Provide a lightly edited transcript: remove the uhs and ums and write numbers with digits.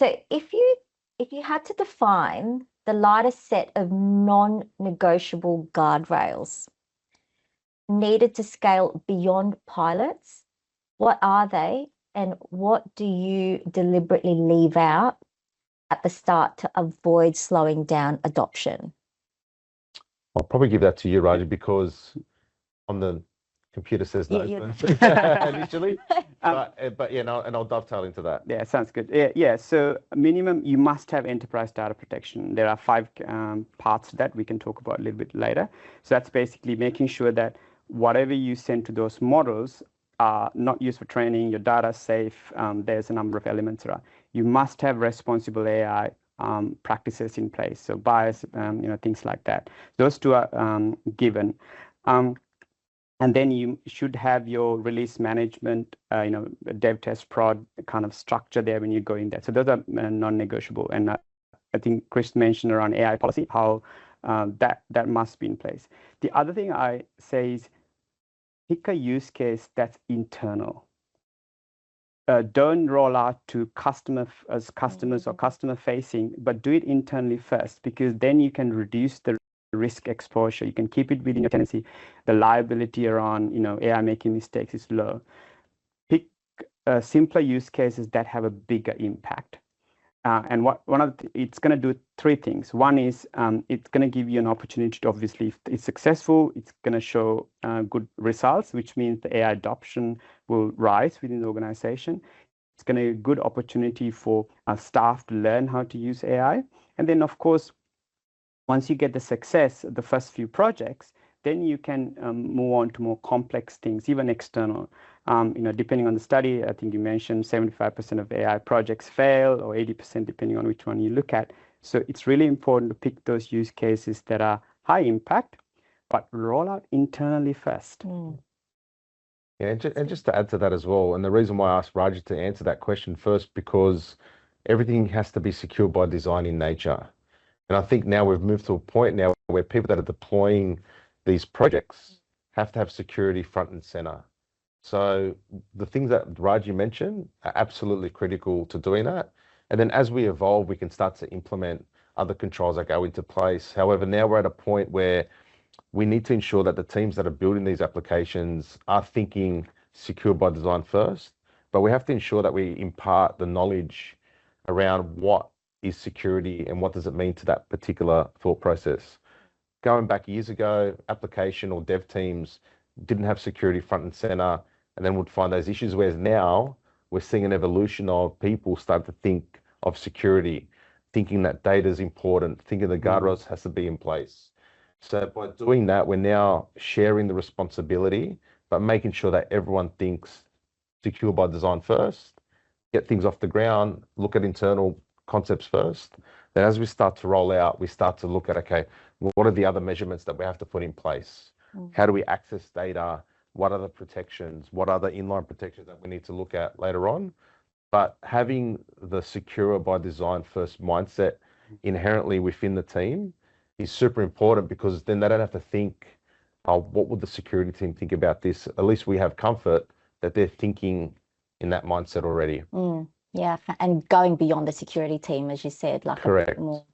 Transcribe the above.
So if you had to define the largest set of non-negotiable guardrails needed to scale beyond pilots, what are they, and what do you deliberately leave out at the start to avoid slowing down adoption? I'll probably give that to you, Raji, because on the computer says no initially. But yeah, no, and I'll dovetail into that. Yeah, sounds good. Yeah. So minimum, you must have enterprise data protection. There are 5 parts that we can talk about a little bit later. So that's basically making sure that whatever you send to those models are not used for training, your data is safe. There's a number of elements around. You must have responsible AI practices in place. So bias, things like that. Those 2 are given. And then you should have your release management, dev, test, prod kind of structure there when you go in there. So those are non-negotiable. And I think Chris mentioned around AI policy, how that must be in place. The other thing I say is pick a use case that's internal. Don't roll out to customers or customer facing, but do it internally first, because then you can reduce the risk exposure. You can keep it within your tenancy. The liability around AI making mistakes is low. Pick simpler use cases that have a bigger impact. And it's going to do 3 things. One is it's going to give you an opportunity to, obviously, if it's successful, it's going to show good results, which means the AI adoption will rise within the organization. It's going to be a good opportunity for staff to learn how to use AI. And then, of course, once you get the success, the first few projects, then you can move on to more complex things, even external. Depending on the study, I think you mentioned 75% of AI projects fail, or 80%, depending on which one you look at. So it's really important to pick those use cases that are high impact, but roll out internally first. Yeah, and just to add to that as well, and the reason why I asked Raji to answer that question first, because everything has to be secure by design in nature. And I think now we've moved to a point now where people that are deploying these projects have to have security front and center. So the things that Raji mentioned are absolutely critical to doing that. And then as we evolve, we can start to implement other controls that go into place. However, now we're at a point where we need to ensure that the teams that are building these applications are thinking secure by design first, but we have to ensure that we impart the knowledge around what is security and what does it mean to that particular thought process. Going back years ago, application or dev teams didn't have security front and center, and then would find those issues, whereas now we're seeing an evolution of people start to think of security, thinking that data is important, thinking the guardrails has to be in place. So by doing that, we're now sharing the responsibility, but making sure that everyone thinks secure by design first, get things off the ground, look at internal concepts first. Then as we start to roll out, we start to look at, okay, what are the other measurements that we have to put in place? How do we access data? What are the protections? What are the inline protections that we need to look at later on? But having the secure by design first mindset inherently within the team is super important, because then they don't have to think, oh, what would the security team think about this? At least we have comfort that they're thinking in that mindset already. Yeah, and going beyond the security team, as you said, like correct. A bit more.